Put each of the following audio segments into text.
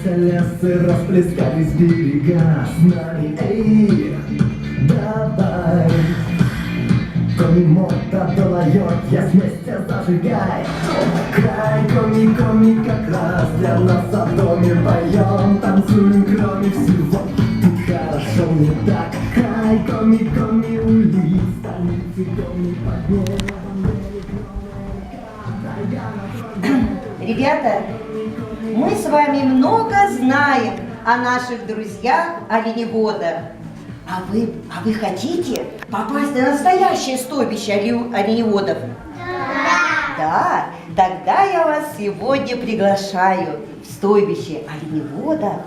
Лясы расплескались берега с нами, эй, давай. Коми-мота долает, я вместе зажигай. Край, коми-коми, как раз для нас о доме поем. Танцуем, кроме всего, тут хорошо не так. Край, коми-коми, улиц, столицы, коми, под небом. Ребята, мы с вами много знаем о наших друзьях оленеводах. А вы хотите попасть на настоящее стойбище оленеводов? Да. Да? Тогда я вас сегодня приглашаю в стойбище оленеводов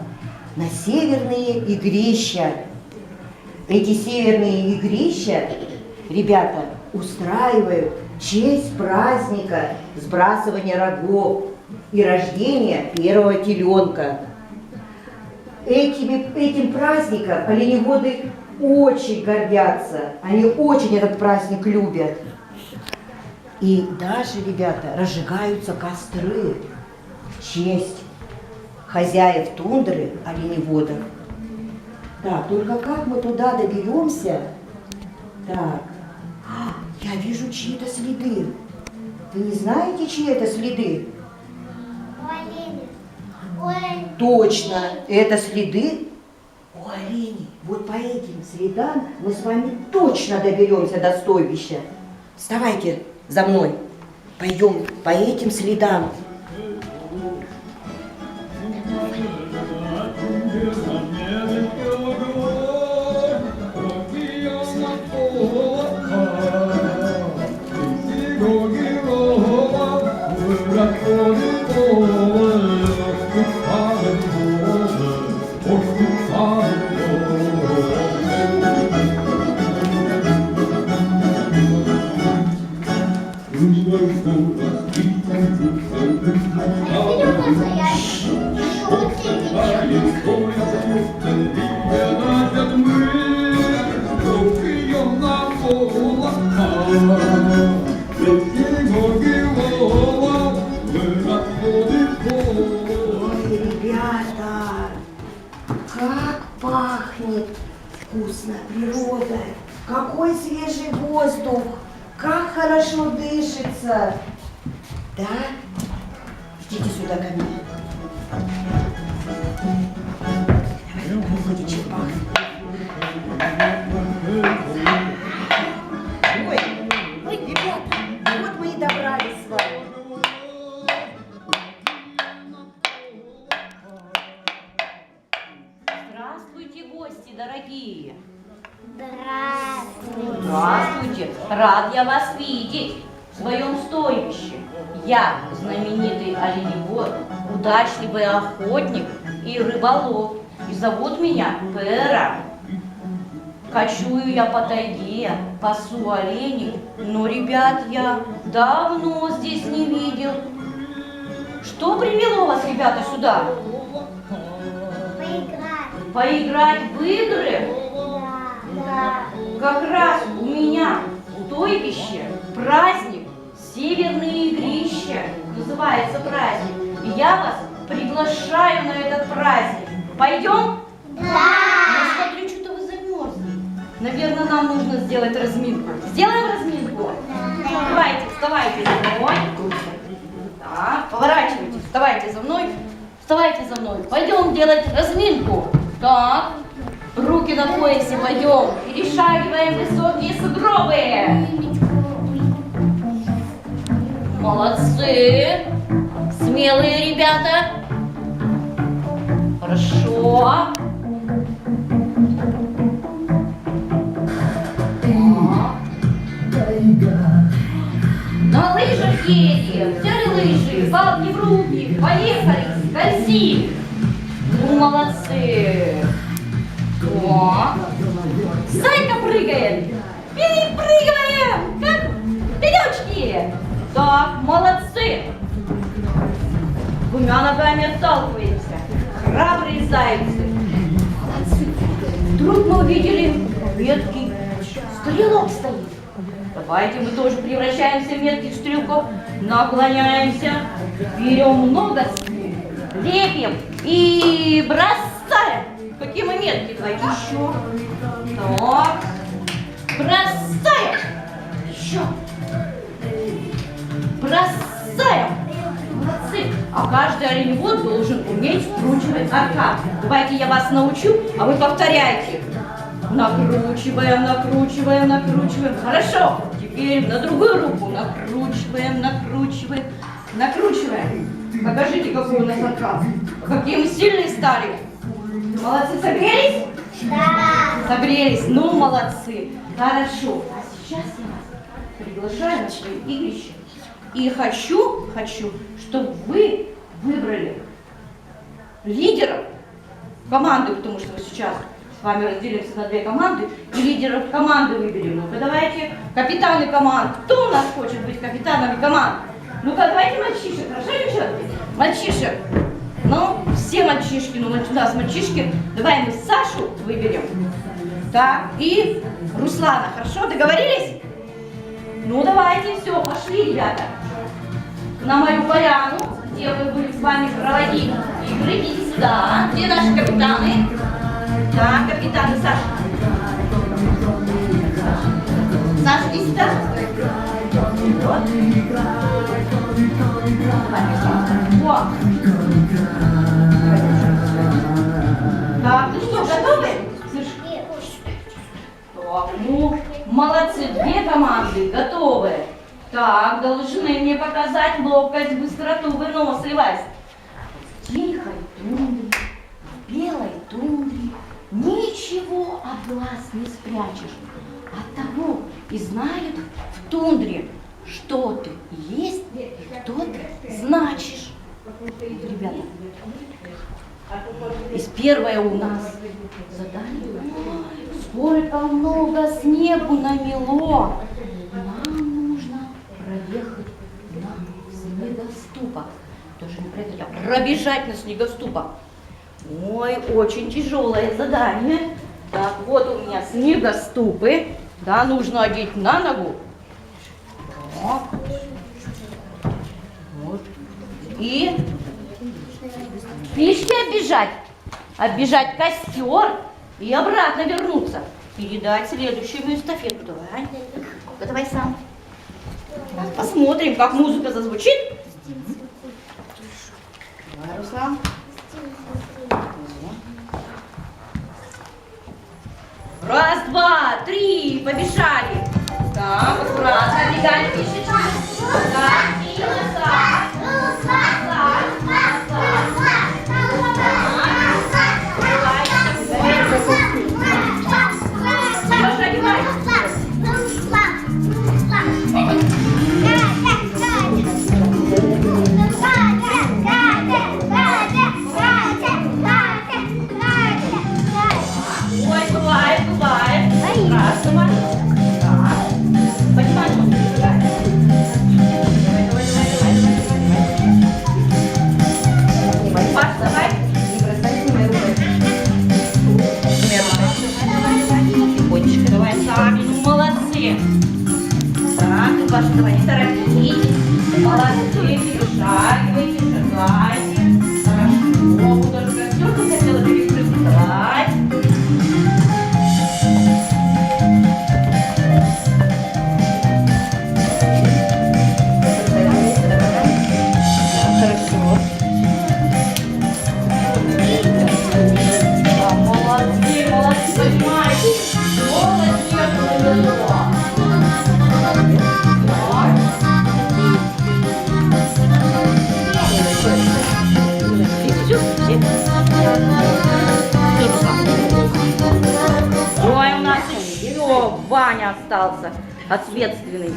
на северные игрища. Эти северные игрища, ребята, устраивают в честь праздника сбрасывания рогов и рождения первого теленка. Этим праздником оленеводы очень гордятся, они очень этот праздник любят. И даже, ребята, разжигаются костры в честь хозяев тундры оленеводов. Так, только как мы туда доберемся? Так, я вижу чьи-то следы. Вы не знаете, чьи это следы? Точно, это следы у оленей. Вот по этим следам мы с вами точно доберемся до стойбища. Вставайте за мной, пойдем по этим следам. Ребята, как пахнет вкусно природа, какой свежий воздух, как хорошо дышится. Да? Идите сюда ко мне. Давай, выходи, чем пахнет. Ой, ребята, вот мы и добрались с вами. Здравствуйте, гости дорогие! Здравствуйте. Здравствуйте! Рад я вас видеть в своем стойбище. Я знаменитый оленевод, удачливый охотник и рыболов. И зовут меня Пера. Кочую я по тайге, пасу оленей, но ребят я давно здесь не видел. Что привело вас, ребята, сюда? Поиграть. Поиграть в игры? Да. Как раз у меня стойбище, праздник, северные игрища, называется праздник. И я вас приглашаю на этот праздник. Пойдем? Да. Я смотрю, что-то вы замерзли. Наверное, нам нужно сделать разминку. Сделаем разминку? Да. Давайте, вставайте за мной. Так, поворачивайтесь, вставайте за мной. Вставайте за мной. Пойдем делать разминку. Так, руки на поясе, пойдем. Перешагиваем высокие сугробы. Молодцы. Смелые ребята. Хорошо. На лыжах едем. Взяли лыжи, палки в руки. Поехали. Скользи. Ну, молодцы. Так. Зайка прыгает. Перепрыгиваем. Как пенечки. Так, молодцы. Двумя ногами отталкиваемся. Храбрые зайцы. Молодцы. Вдруг мы увидели меткий стрелок стоит. Давайте мы тоже превращаемся в метких стрелков. Наклоняемся. Берем много стрел. Лепим И бросаем. Какие мы меткие, давайте еще. Так. Бросаем. Еще. Бросаем. Молодцы. А каждый оленевод должен уметь вкручивать аркан. Давайте я вас научу, а вы повторяйте. Накручиваем, накручиваем, накручиваем. Хорошо. Теперь на другую руку. Накручиваем, накручиваем, накручиваем. Покажите, какой у нас аркан. Какие мы сильные стали. Молодцы, согрелись? Да. Согрелись, ну молодцы. Хорошо. А сейчас я вас приглашаю на свое игрище. И хочу, чтобы вы выбрали лидеров команды, потому что мы сейчас с вами разделимся на две команды, и лидеров команды выберем. Ну-ка давайте, капитаны команд. Кто у нас хочет быть капитанами команд? Ну-ка давайте мальчишек, хорошо, девчонки? Мальчишек. Ну, все мальчишки, ну у нас мальчишки. Давай мы Сашу выберем. Так, и Руслана, хорошо, договорились? Ну давайте, все, пошли, ребята. На мою поляну, где мы будем с вами проводить игры. Идите сюда. Где наши капитаны? Так, капитаны, Саша. Саша, иди сюда. Вот. Вот. Так, ну что, готовы? Так, ну, молодцы, две команды готовы. Так, должны мне показать ловкость, быстроту, выносливость. В тихой тундре, в белой тундре ничего от глаз не спрячешь. От того и знают в тундре, что ты есть и кто ты значишь. Ребята, и первое у нас задание. Ой, сколько много снегу намело. Нам нужно проехать на снегоступах. Тоже не проехать, а пробежать на снегоступах. Ой, очень тяжелое задание. Так, вот у меня снегоступы. Да, нужно одеть на ногу. Так. Вот. И пешки оббежать. Оббежать костер и обратно вернуться. Передать следующему эстафету. Давай. Давай сам. Посмотрим, как музыка зазвучит. Давай, Руслан. Раз, два, три, побежали. Так, аккуратно, бегали пешечки. Так, и назад. Назад, назад. Леша, одевай. Ой, бывает, бывает. Страшного. Так. Поднимай ногу. Давай. Давай, давай, давай, давай, давай. Паш, давай. Не бросай свои руки. Тихонечко, давай сами. Ну, молодцы. Так, Паша, давай, не торопитесь. Молодцы, перешагивайте, шагайте. Хорошо, даже костёрку хотела перепрыгнуть. Давай. Хорошо. Да, молодцы, молодцы, понимаете. Молодец, повезло. Ой, у нас еще Ваня остался ответственный.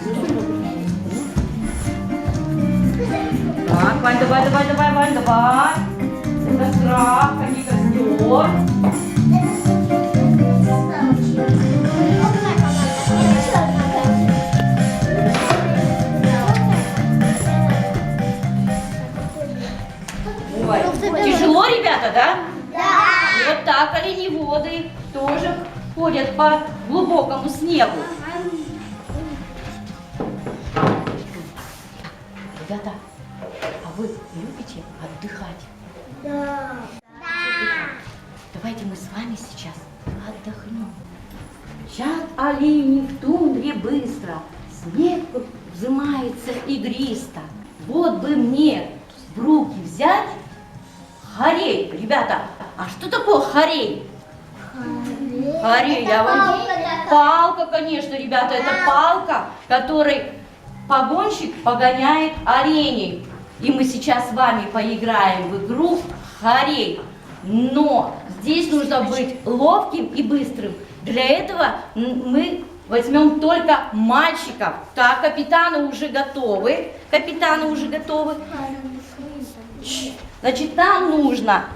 Так, Вань, давай, давай, давай, Вань, давай. Это травка, не костер. Ой, тяжело, ребята, да? Да. Вот так оленеводы тоже ходят по глубокому снегу. Ребята, а вы любите отдыхать? Да. вами сейчас отдохнем. Мчат олени в тундре быстро, снег взымается игристо. Вот бы мне в руки взять хорей. Ребята, а что такое хорей? Хорей, я вам... Палка, конечно, ребята, это палка, которой погонщик погоняет оленей. И мы сейчас с вами поиграем в игру хорей. Но здесь нужно быть ловким и быстрым. Для этого мы возьмем только мальчиков. Так, капитаны уже готовы. Капитаны уже готовы. Значит, нам нужно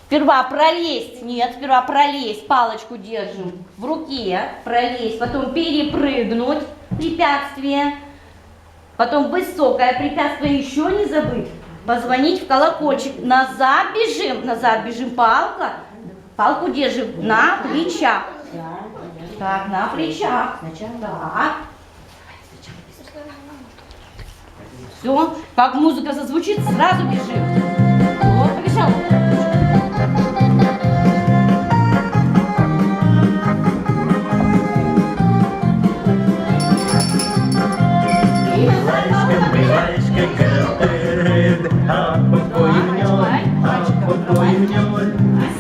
сперва пролезть. Нет, сперва пролезть. Палочку держим в руке. Пролезть. Потом перепрыгнуть препятствие. Потом высокое препятствие еще не забыть. Позвонить в колокольчик. Назад бежим, палка. Палку держим на плечах. Так, на плечах. Так. Все, как музыка зазвучит, сразу бежим. Вот, побежал.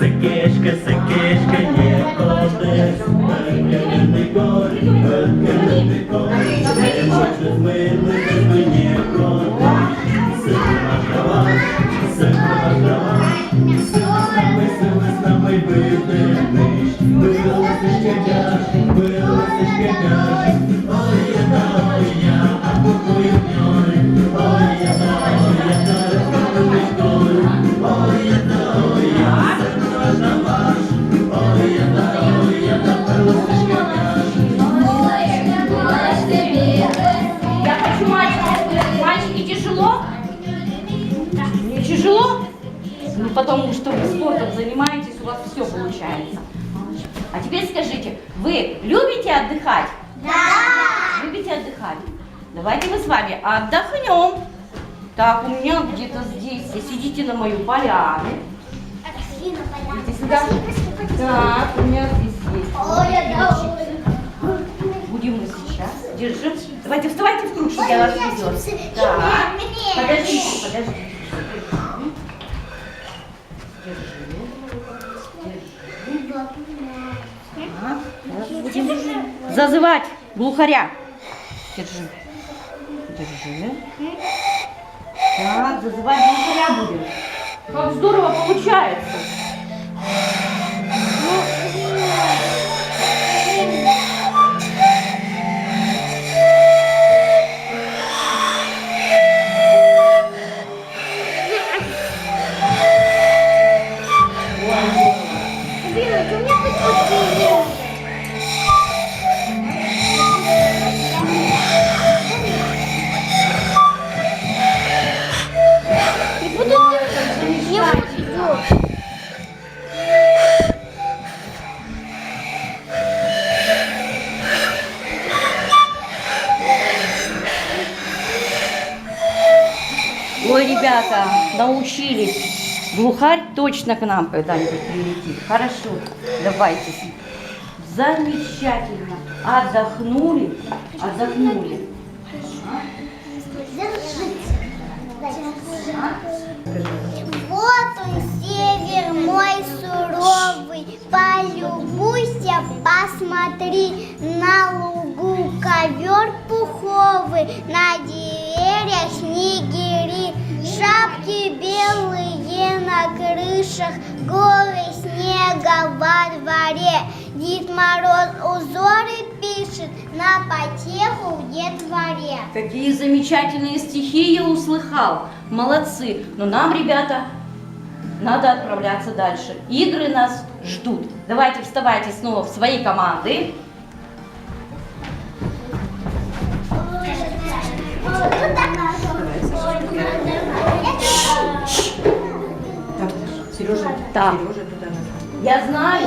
Сикешка, сикешка, є коти, Герни горі, герни горі, не можна змилити мені коти. Сильна трава, сили з нами бити ниж. Билося ще тяж, ой, я, а купую ньой. Ой, я, розкопили школу, ой, я, Я хочу мальчики. Мальчики, тяжело? Не тяжело? Ну, потому что вы спортом занимаетесь, у вас все получается. А теперь скажите, вы любите отдыхать? Да! Любите отдыхать? Давайте мы с вами отдохнем. Так, у меня где-то здесь, сидите на мою поляну. Идите сюда. Так, у меня здесь есть. Будем мы сейчас. Держим. Давайте, вставайте в круг, чтобы я вас видела. Так. Подождите. Будем зазывать глухаря. Держи. Так, зазывать глухаря будем. Как здорово получается. Ой, ребята, научились. Глухарь точно к нам когда-нибудь прилетит. Хорошо, давайте. Замечательно. Отдохнули. Вот он, север мой суровый, полюбуйся, посмотри, на лугу ковер пуховый, на деревьях снегири, шапки белые на крышах, горы снега во дворе. Дед Мороз узоры пишет на потеху детворе. Какие замечательные стихи я услыхал. Молодцы. Но нам, ребята, надо отправляться дальше. Игры нас ждут. Давайте вставайте снова в свои команды. Сережа, Так. Сережа туда назад. Я знаю,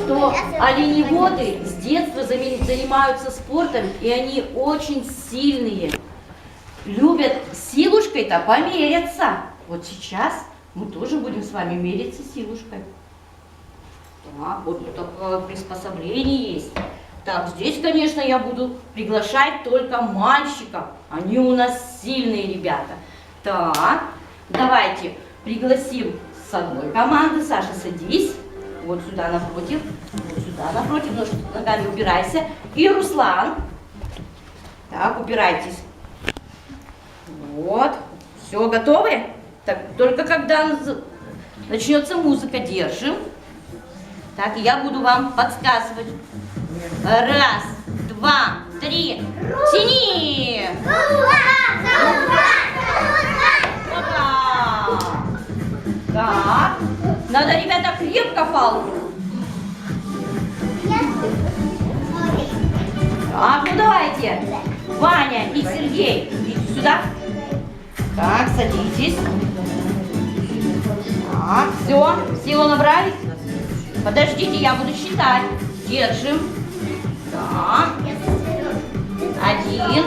что оленеводы с детства занимаются спортом, и они очень сильные. Любят силушкой-то померяться. Вот сейчас мы тоже будем с вами мериться силушкой. Так, вот такое приспособление есть. Так, здесь, конечно, я буду приглашать только мальчиков. Они у нас сильные ребята. Так, давайте пригласим с одной команды. Саша, садись. Вот сюда напротив. Вот сюда напротив. Ногами убирайся. И Руслан. Так, убирайтесь. Вот. Все, готовы? Так, только когда начнется музыка, держим. Так, я буду вам подсказывать. Раз, два, три. Тяни! Опа! Так. Надо, ребята, крепко палку. Так, ну давайте. Ваня и Сергей, идите сюда. Так, садитесь. Так, все, силу набрали? Подождите, я буду считать. Держим. Так. 1,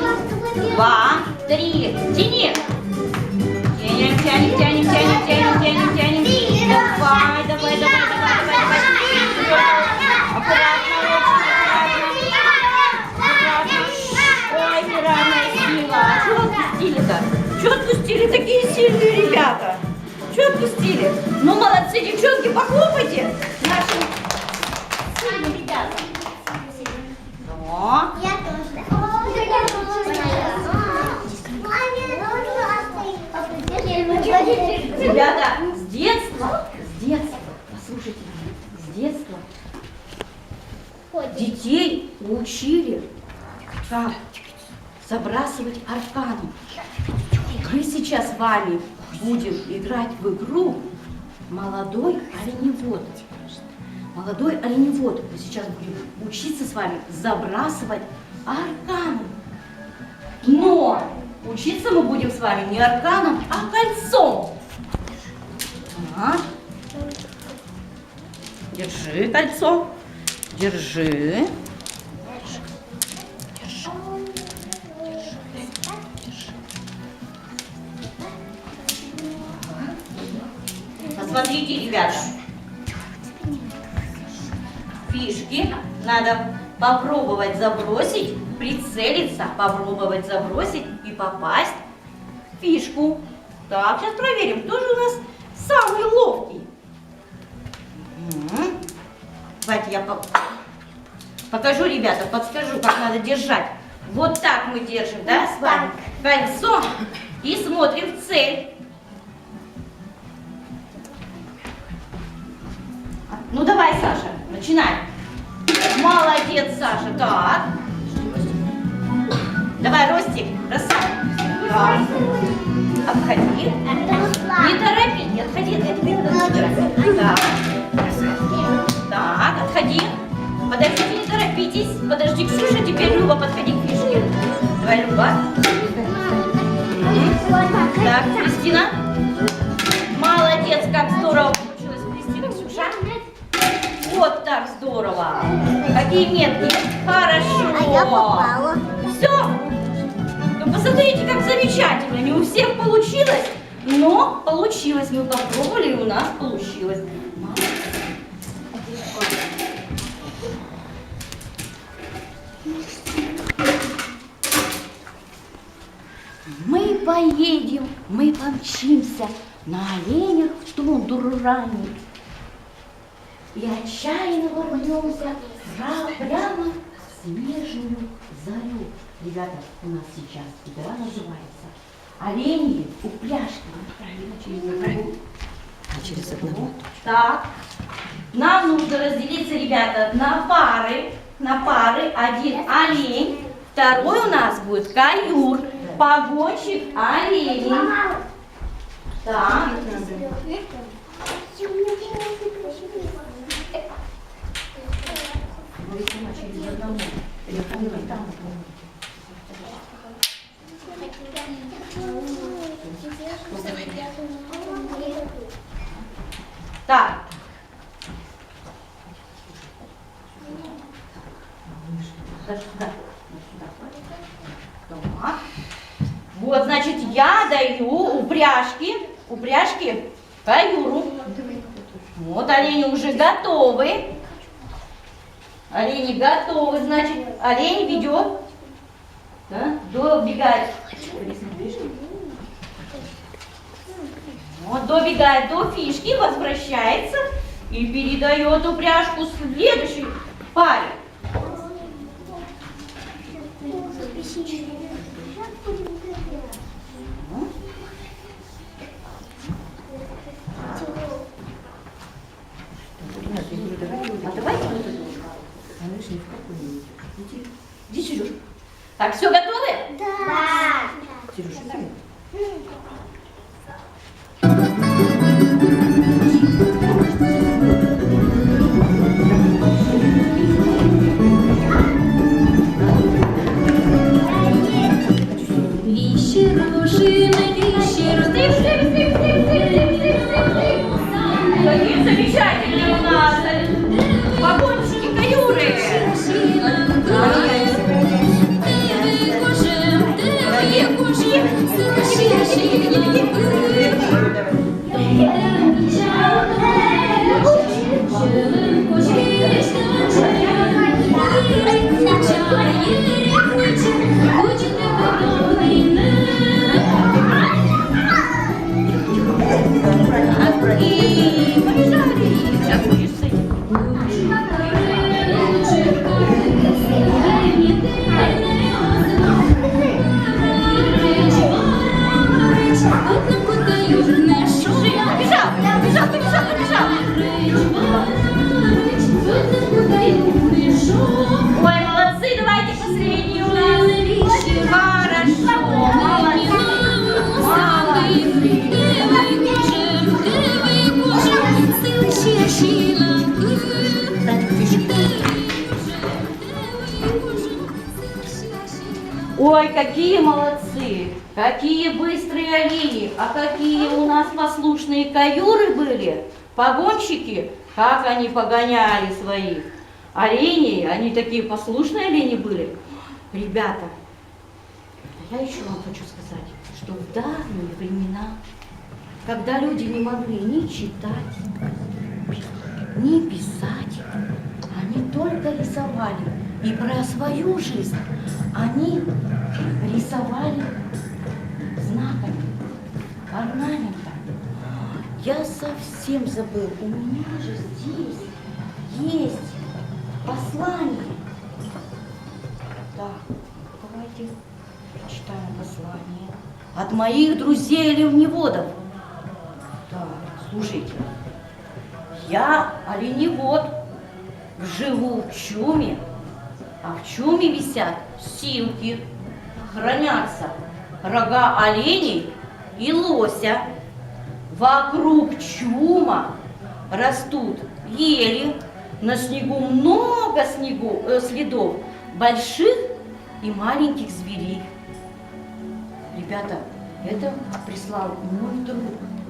2, 3. Тяни. Тянем, тянем, тянем, тянем, тянем, тянем, тянем. Давай, давай, давай, давай, давай, давай. Аккуратно, аккуратно. Ой, неравная сила. А что отпустили-то? Что отпустили? Такие сильные ребята. Что отпустили? Ну, молодцы, девчонки, похлопайте нашим сильным ребятам. Но. Я тоже. Ребята, с детства, послушайте, с детства детей учили, как забрасывать арканом. Мы сейчас с вами будем играть в игру «Молодой оленевод». Молодой оленевод. Мы сейчас будем учиться с вами забрасывать арканом. Но учиться мы будем с вами не арканом, а кольцом. Так. Держи кольцо. Держи. Посмотрите, ребята. Фишки надо попробовать забросить, прицелиться, попробовать забросить и попасть в фишку. Так, сейчас проверим, кто же у нас самый ловкий. Давайте я покажу, ребята, подскажу, как надо держать. Вот так мы держим, да, с вами кольцо и смотрим в цель. Ну давай, Саша, начинай. Молодец, Саша. Так. Давай, Ростик, бросай. Так. Обходи. Не торопи, не отходи. Так. Так, отходи. Подождите, не торопитесь. Подожди, Ксюша, теперь Люба, подходи к фишке. Давай, Люба. Так, Кристина. Молодец, как здорово получилось, Кристина, Ксюша. Вот так здорово. Какие метки. Хорошо. А я попала. Все. Ну, посмотрите, как замечательно. Не у всех получилось, но получилось. Мы попробовали, и у нас получилось. Мы поедем, мы помчимся на оленях в тундру ранней. И отчаянно ворвемся прямо в снежную зарю. Ребята, у нас сейчас игра называется «Оленьи упряжки». Через одного. Так, нам нужно разделиться, ребята, на пары. Один олень, второй у нас будет каюр, погонщик оленей. Так. Так. Сюда. Так. Вот, значит, я даю упряжки каюру. Вот олени уже готовы. Олени готовы, значит, олень ведет, да, добегает. Вот, добегает до фишки, возвращается и передает упряжку следующей паре. А давайте вот эту. Иди, Сереж. Так, все готовы? Да. Сереж, иди. Какие замечательные у нас вагончики, каюры. И побежали. Сейчас будешь с этим. Ой, молодцы, давайте последнюю. Хорошо, молодцы. Ой, какие молодцы, какие быстрые олени, а какие у нас послушные каюры были, погонщики, как они погоняли своих оленей, они такие послушные олени были. Ребята, я еще вам хочу сказать, что в давние времена, когда люди не могли ни читать, ни писать, они только рисовали. И про свою жизнь они рисовали знаками, орнаментами. Я совсем забыл, у меня же здесь есть послание. Так, давайте прочитаем послание. От моих друзей оленеводов. Так, слушайте. Я оленевод, живу в чуме, а в чуме висят силки, хранятся рога оленей и лося. Вокруг чума растут ели, на снегу много следов больших и маленьких зверей. Ребята, это прислал мой друг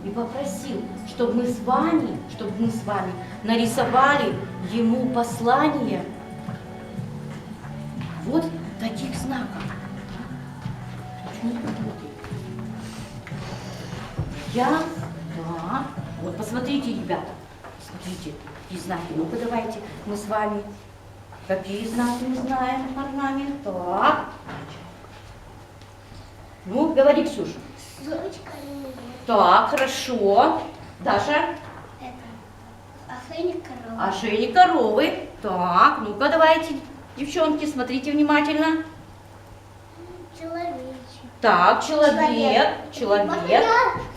и попросил, чтобы мы с вами нарисовали ему послание вот таких знаков. Вот посмотрите, ребята, смотрите, и знаки. Ну-ка давайте мы с вами, какие знаки мы знаем, орнамент. Так. Ну, говори, Ксюша. Так, хорошо. Даша? Ошейник коровы. Ошейник коровы. Так, ну-ка давайте, девчонки, смотрите внимательно. Человечек. Так, человек. Можно я?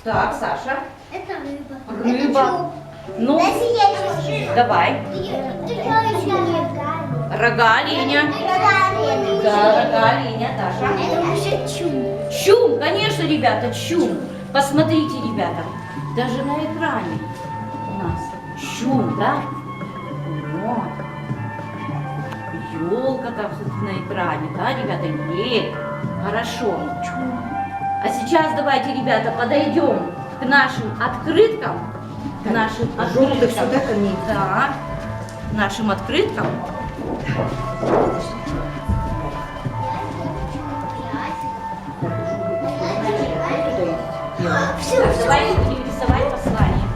Так, Саша. Это рыба. Рыба. Ну, давай. Рога оленя. Да, рога оленя, Даша. Это уже чум. Чум, конечно, ребята, чум. Посмотрите, ребята, даже на экране у нас чум, да? Вот. Елка там на экране, да, ребята? Нет. Хорошо. А сейчас давайте, ребята, подойдем к нашим открыткам. К нашим Желтых открыткам. сюда ко мне. Да, к нашим открыткам. Все, Давайте будем рисовать послание.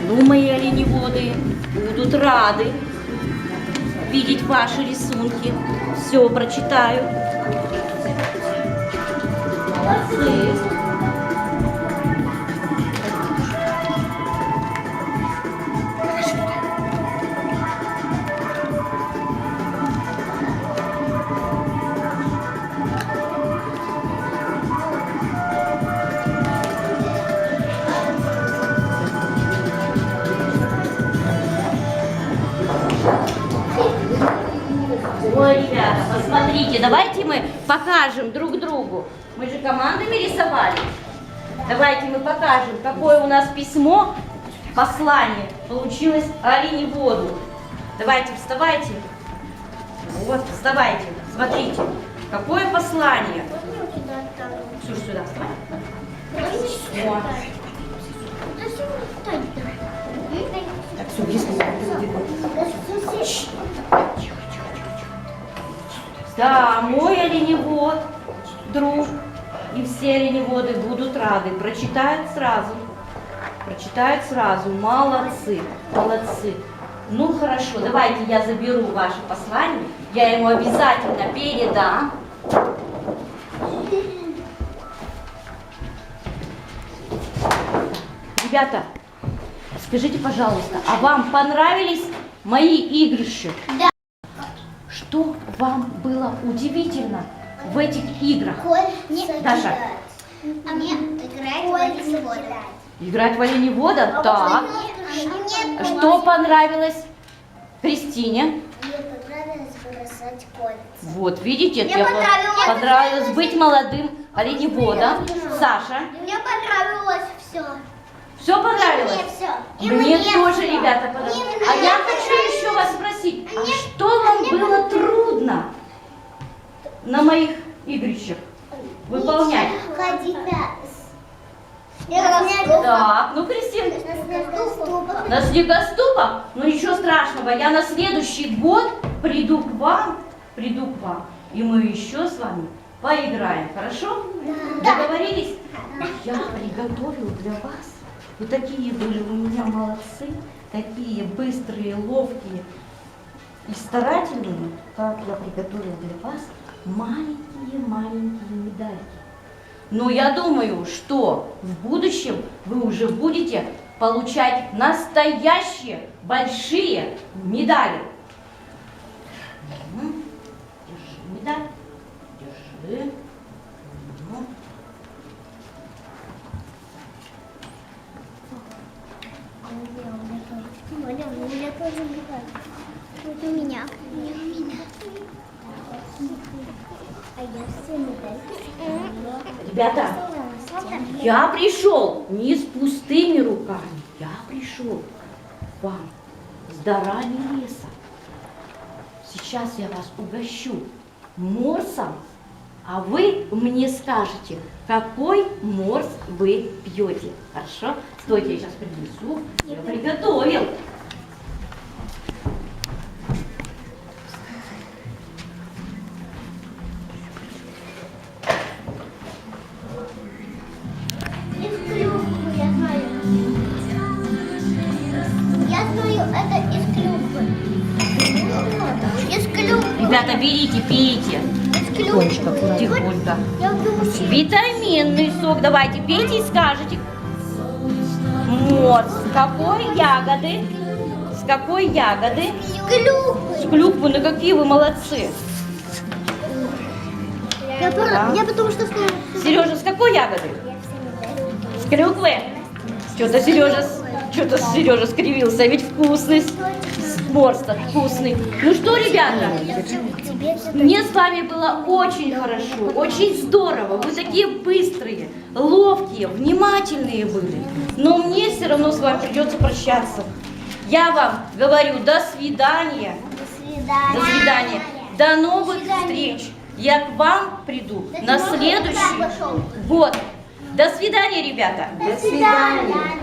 Ну, мои оленеводы будут рады видеть ваши рисунки. Все прочитаю. Молодцы. Ой, ребята, посмотрите, давайте мы покажем друг другу. Мы же командами рисовали. Давайте мы покажем, какое у нас письмо, послание получилось оленеводу. Давайте, вставайте. Вот, вставайте. Смотрите, какое послание. Ксюш, сюда вставай. Вот. Так, все, если да, мой оленевод, друг, и все оленеводы будут рады. Прочитают сразу. Прочитают сразу. Молодцы, молодцы. Ну хорошо, давайте я заберу ваше послание. Я ему обязательно передам. Ребята, скажите, пожалуйста, а вам понравились мои игрища? Да. Что вам было удивительно в этих играх? Даша. А мне играть в оленевода. Играть в оленевода? Так. Что понравилось Кристине? Мне понравилось бросать кольца. Вот, видите, Мне тебе понравилось быть молодым оленеводом. Саша, Мне понравилось все. все понравилось? Мне все. Мне тоже, ребята, понравилось. А я хочу еще вас спросить, а что вам было трудно на моих игрищах выполнять? Ходить Так, ну, Кристина, на снегоступах? Ну ничего страшного, я на следующий год приду к вам, и мы еще с вами поиграем, хорошо? Договорились? Я приготовил для вас, вы такие были у меня молодцы, такие быстрые, ловкие и старательные, как я приготовил для вас маленькие медальки. Но я думаю, что в будущем вы уже будете получать настоящие большие медали. Держи медаль. Держи. Ну. Вот у меня. А я все медальки. Ребята, я пришел не с пустыми руками, я пришел к вам с дарами леса. Сейчас я вас угощу морсом, а вы мне скажете, какой морс вы пьете. Хорошо? Стойте, я сейчас принесу. Я приготовил. Из клюквы, я знаю. Я знаю, это из клюквы. Из клюквы. Ребята, берите, пейте. Из клюквы. Тихонько. Я думаю, что Витаминный сок. Давайте, пейте и скажете. Морс. С какой ягоды? С какой ягоды? из клюквы. С клюквы. Ну какие вы молодцы. Я потому что сказала. Сережа, с какой ягоды? С клюквы? Что-то Сережа скривился, ведь вкусный. Морс-то вкусный. Ну что, ребята, мне с вами было очень хорошо, очень здорово. Вы такие быстрые, ловкие, внимательные были. Но мне все равно с вами придется прощаться. Я вам говорю до свидания. До свидания. До новых встреч. Я к вам приду на следующий год. До свидания, ребята. До свидания.